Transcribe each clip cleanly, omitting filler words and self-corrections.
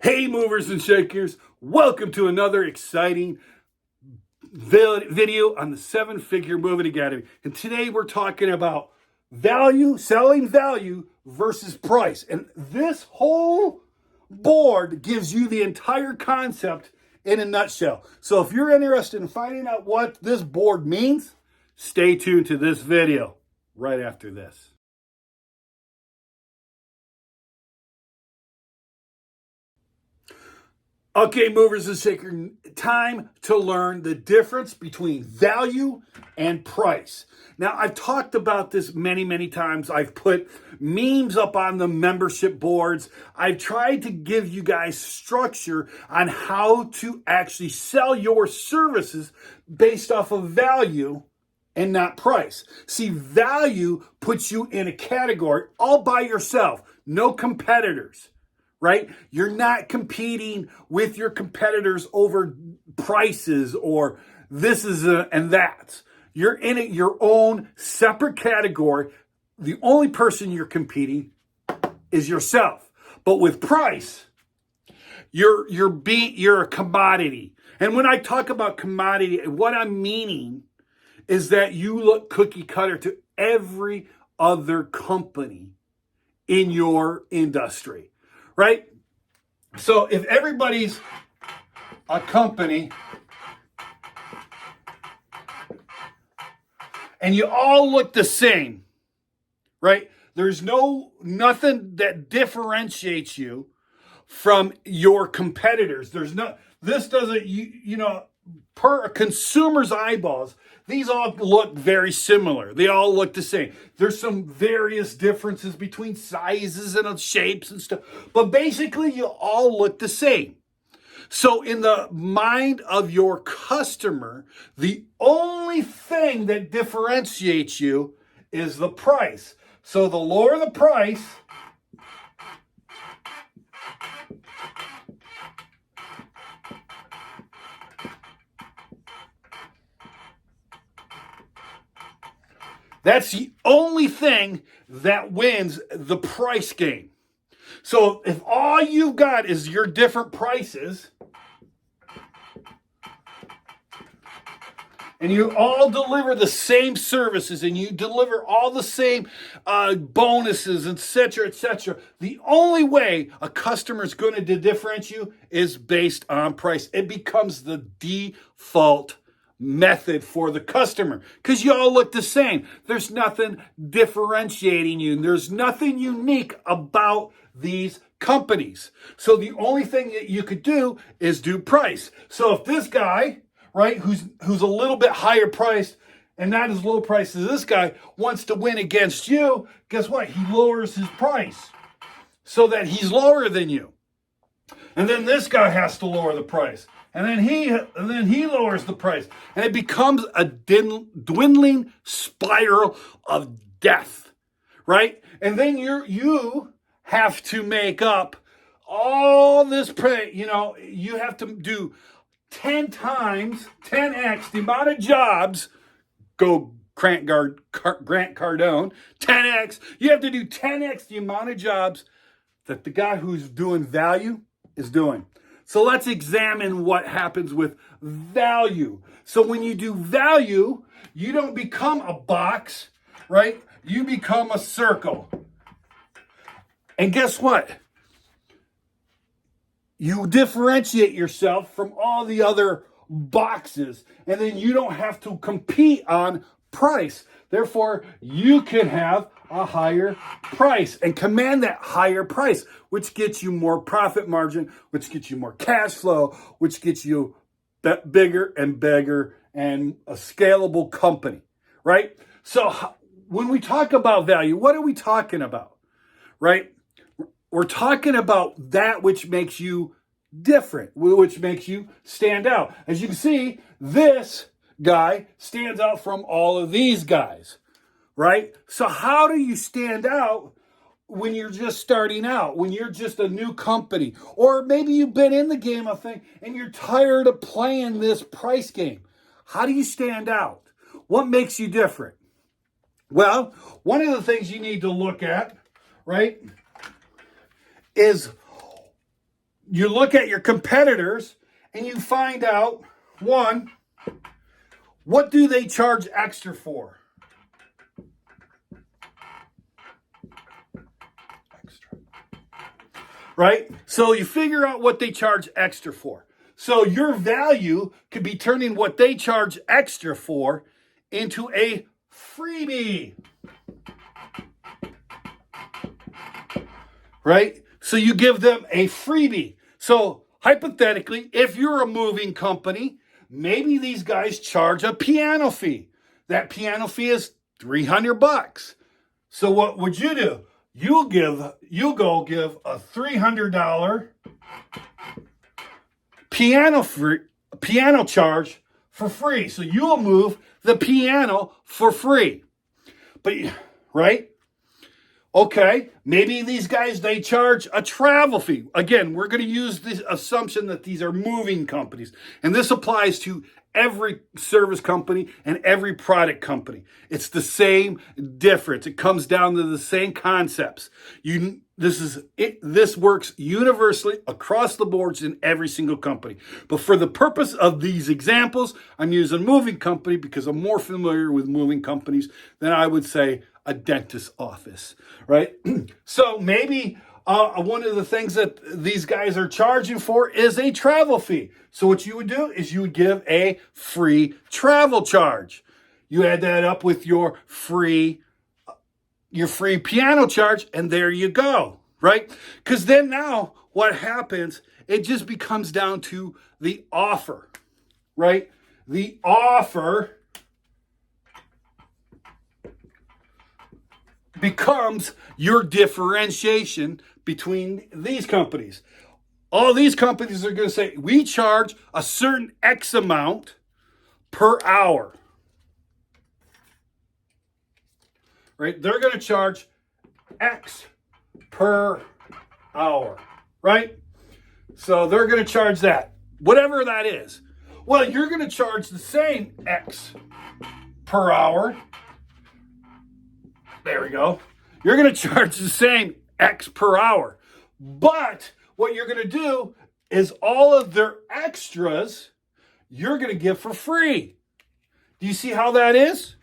Hey movers and shakers, welcome to another exciting video on the 7-Figure Moving Academy. And today we're talking about value, selling value versus price. And this whole board gives you the entire concept in a nutshell. So if you're interested in finding out what this board means, stay tuned to this video right after this. Okay, movers and shakers, time to learn the difference between value and price. Now, I've talked about this many times. I've put memes up on the membership boards. I've tried to give you guys structure on how to actually sell your services based off of value and not price. See, value puts you in a category all by yourself, no competitors. Right? You're not competing with your competitors over prices or this is and that. You're in your own separate category. The only person you're competing is yourself. But with price, you're a commodity. And when I talk about commodity, what I'm meaning is that you look cookie cutter to every other company in your industry. Right? So if everybody's a company and you all look the same, right? There's nothing that differentiates you from your competitors. This doesn't, per a consumer's eyeballs, these all look very similar. They all look the same. There's some various differences between sizes and shapes and stuff, but basically you all look the same. So in the mind of your customer, the only thing that differentiates you is the price. So the lower the price, that's the only thing that wins the price game. So if all you've got is your different prices, and you all deliver the same services, and you deliver all the same bonuses, etc., the only way a customer is going to differentiate you is based on price. It becomes the default method for the customer because you all look the same. There's nothing differentiating you. There's nothing unique about these companies. So the only thing that you could do is do price. So if this guy, right, who's a little bit higher priced and not as low priced as this guy wants to win against you, guess what? He lowers his price so that he's lower than you. And then this guy has to lower the price. And then he lowers the price. And it becomes a dwindling spiral of death, right? And then you have to make up all this you have to do 10 times, 10x the amount of jobs. Go Grant Cardone, 10x. You have to do 10x the amount of jobs that the guy who's doing value is doing. So let's examine what happens with value. So when you do value, you don't become a box, right? You become a circle. And guess what? You differentiate yourself from all the other boxes, and then you don't have to compete on price. Therefore, you can have a higher price and command that higher price, which gets you more profit margin, which gets you more cash flow, which gets you bigger and bigger and a scalable company, right? So when we talk about value, what are we talking about, right? We're talking about that which makes you different, which makes you stand out. As you can see, this guy stands out from all of these guys, right? So how do you stand out when you're just starting out, when you're just a new company? Or maybe you've been in the game of thing and you're tired of playing this price game. How do you stand out? What makes you different? Well, one of the things you need to look at, right, is you look at your competitors and you find out, one, what do they charge extra for? Extra. Right? So you figure out what they charge extra for. So your value could be turning what they charge extra for into a freebie. Right? So you give them a freebie. So hypothetically, if you're a moving company, maybe these guys charge a piano fee. That piano fee is $300. So what would you do? You'll go give a $300 piano charge for free. So you'll move the piano for free. But right? Okay, maybe these guys, they charge a travel fee. Again, we're going to use the assumption that these are moving companies. And this applies to every service company and every product company. It's the same difference. It comes down to the same concepts. This works universally across the boards in every single company. But for the purpose of these examples, I'm using moving company because I'm more familiar with moving companies than I would say a dentist's office, right? So maybe one of the things that these guys are charging for is a travel fee. So what you would do is you would give a free travel charge. You add that up with your free piano charge, and there you go, right? Because then now what happens, it just becomes down to the offer, right? The offer becomes your differentiation between these companies. All these companies are going to say, we charge a certain X amount per hour. Right? They're going to charge X per hour. Right? So they're going to charge that. Whatever that is. Well, you're going to charge the same X per hour. There we go. You're going to charge the same X per hour. But what you're going to do is all of their extras you're going to give for free. Do you see how that is?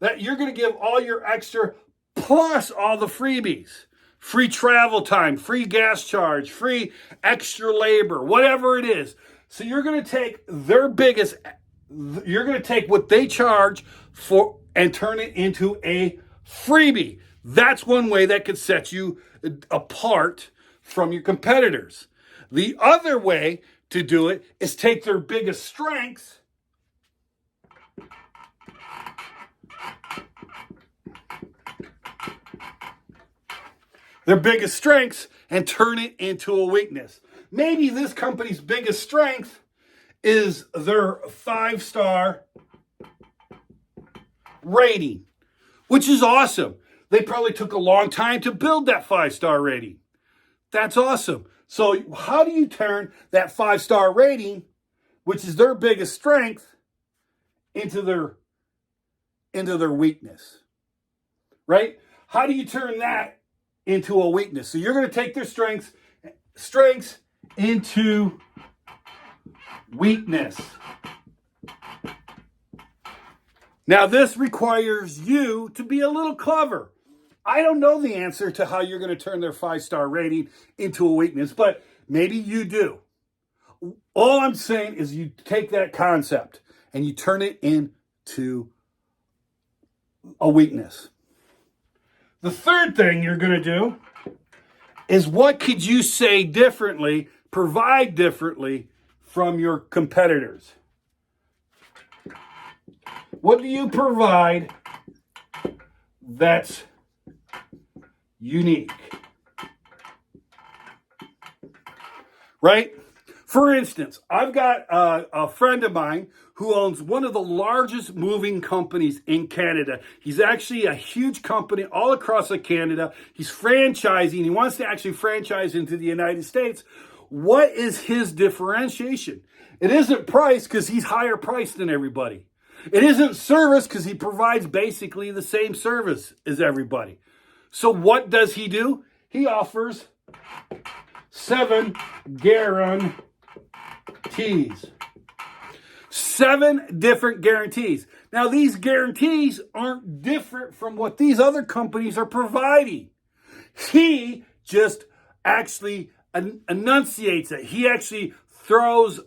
That you're going to give all your extra plus all the freebies. Free travel time, free gas charge, free extra labor, whatever it is. So you're going to take you're going to take what they charge for and turn it into a freebie. That's one way that could set you apart from your competitors. The other way to do it is take their biggest strengths and turn it into a weakness. Maybe this company's biggest strength is their 5-star rating, which is awesome. They probably took a long time to build that 5-star rating. That's awesome. So how do you turn that 5-star rating, which is their biggest strength, into their weakness? Right? How do you turn that into a weakness? So you're going to take their strengths into weakness. Now, this requires you to be a little clever. I don't know the answer to how you're going to turn their 5-star rating into a weakness, but maybe you do. All I'm saying is you take that concept and you turn it into a weakness. The third thing you're going to do is what could you say differently, provide differently from your competitors? What do you provide that's unique? Right? For instance, I've got a friend of mine who owns one of the largest moving companies in Canada. He's actually a huge company all across Canada. He's franchising. He wants to actually franchise into the United States. What is his differentiation? It isn't price because he's higher priced than everybody. It isn't service because he provides basically the same service as everybody. So what does he do? He offers 7 guarantees. 7 different guarantees. Now, these guarantees aren't different from what these other companies are providing. He just actually enunciates it. He actually throws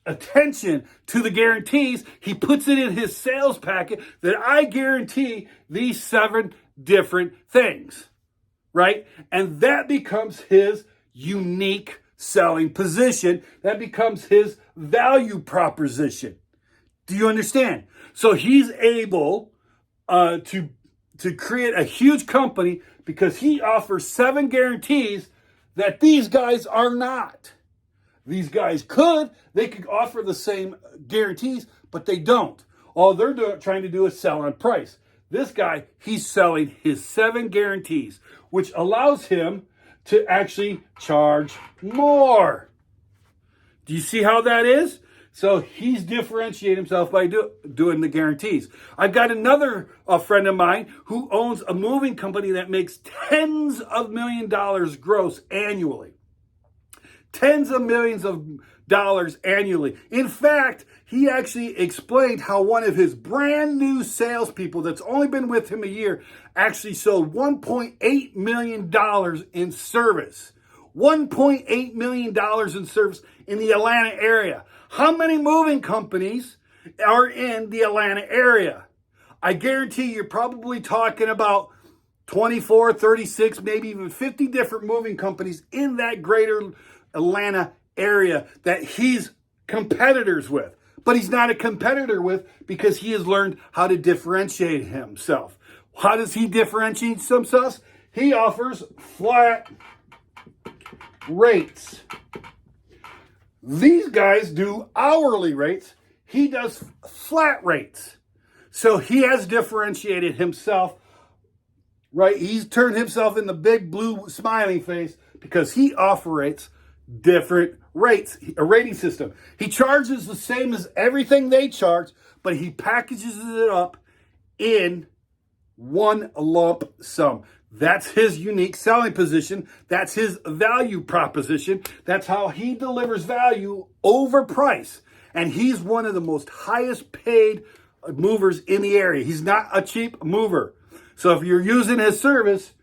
attention to the guarantees. He puts it in his sales packet that I guarantee these 7 different things, right? And that becomes his unique selling position. That becomes his value proposition. Do you understand? So he's able to create a huge company because he offers 7 guarantees that these guys are not. These guys they could offer the same guarantees, but they don't. All they're trying to do is sell on price. This guy, he's selling his 7 guarantees, which allows him to actually charge more. Do you see how that is? So he's differentiating himself by doing the guarantees. I've got another friend of mine who owns a moving company that makes tens of millions of dollars gross annually. Tens of millions of dollars annually. In fact, he actually explained how one of his brand new salespeople that's only been with him a year actually sold $1.8 million in service. $1.8 million in service in the Atlanta area. How many moving companies are in the Atlanta area? I guarantee you're probably talking about 24, 36, maybe even 50 different moving companies in that greater Atlanta area that he's competitors with. But he's not a competitor with because he has learned how to differentiate himself. How does he differentiate himself? He offers flat rates. These guys do hourly rates. He does flat rates. So he has differentiated himself, right? He's turned himself in the big blue smiling face because he operates different rates, a rating system. He charges the same as everything they charge, but he packages it up in one lump sum. That's his unique selling position. That's his value proposition. That's how he delivers value over price. And he's one of the most highest paid movers in the area. He's not a cheap mover. So if you're using his service,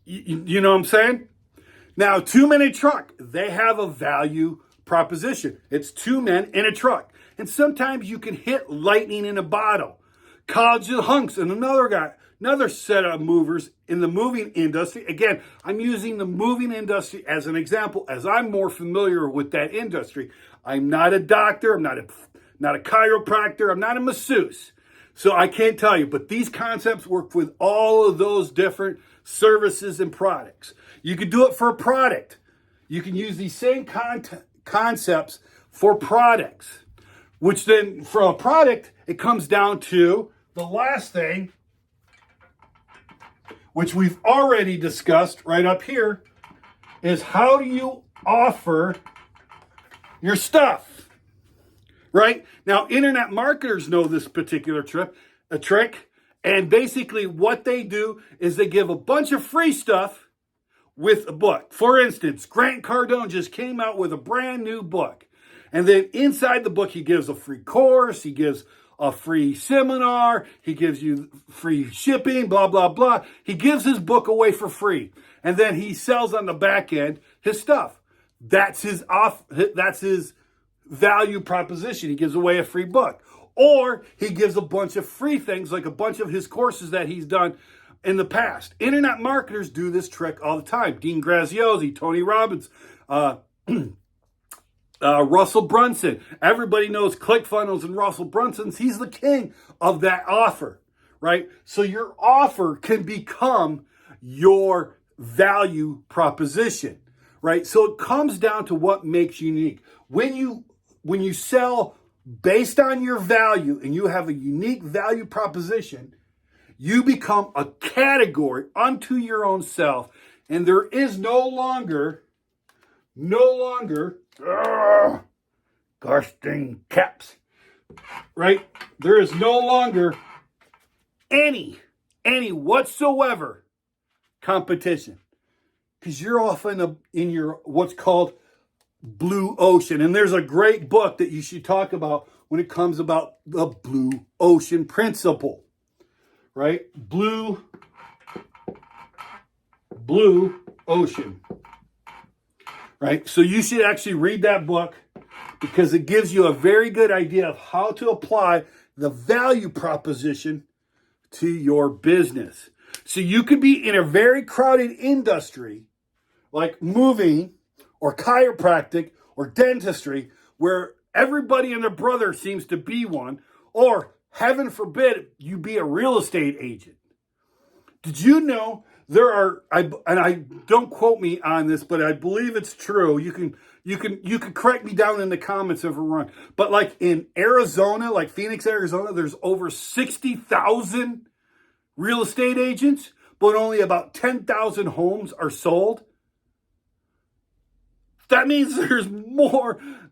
you know what I'm saying? Now, 2-minute truck, they have a value proposition. It's 2 men in a truck. And sometimes you can hit lightning in a bottle. College of Hunks and another set of movers in the moving industry. Again, I'm using the moving industry as an example as I'm more familiar with that industry. I'm not a doctor. I'm not a chiropractor. I'm not a masseuse. So I can't tell you, but these concepts work with all of those different services and products. You could do it for a product. You can use these same concepts for products, which then for a product, it comes down to the last thing, which we've already discussed right up here, is how do you offer your stuff, right? Now, internet marketers know this particular trick, and basically what they do is they give a bunch of free stuff with a book. For instance, Grant Cardone just came out with a brand new book. And then inside the book, he gives a free course. He gives a free seminar. He gives you free shipping, blah, blah, blah. He gives his book away for free. And then he sells on the back end his stuff. That's his value proposition. He gives away a free book. Or he gives a bunch of free things, like a bunch of his courses that he's done in the past. Internet marketers do this trick all the time. Dean Graziosi, Tony Robbins, Russell Brunson. Everybody knows ClickFunnels and Russell Brunson's. He's the king of that offer, right? So your offer can become your value proposition, right? So it comes down to what makes you unique. When you sell based on your value and you have a unique value proposition, you become a category unto your own self, and there is no longer, gosh dang caps, right? There is no longer any whatsoever competition. because you're off in your what's called blue ocean. And there's a great book that you should talk about when it comes about the blue ocean principle, right? Blue ocean, right? So you should actually read that book because it gives you a very good idea of how to apply the value proposition to your business. So you could be in a very crowded industry like moving or chiropractic or dentistry where everybody and their brother seems to be one, or heaven forbid you be a real estate agent. Did you know there are, and I don't quote me on this, but I believe it's true. You can correct me down in the comments if I'm wrong. But like in Arizona, like Phoenix, Arizona, there's over 60,000 real estate agents, but only about 10,000 homes are sold. That means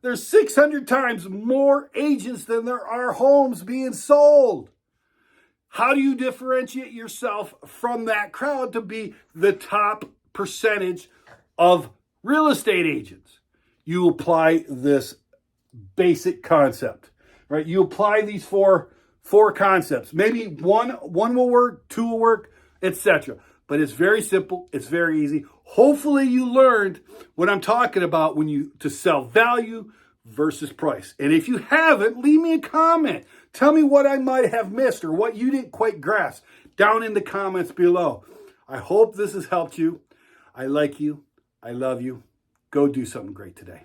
there's 600 times more agents than there are homes being sold. How do you differentiate yourself from that crowd to be the top percentage of real estate agents? You apply this basic concept, right? You apply these four concepts. Maybe one will work, two will work, etc. But it's very simple. It's very easy. Hopefully you learned what I'm talking about to sell value versus price. And if you haven't, leave me a comment. Tell me what I might have missed or what you didn't quite grasp down in the comments below. I hope this has helped you. I like you. I love you. Go do something great today.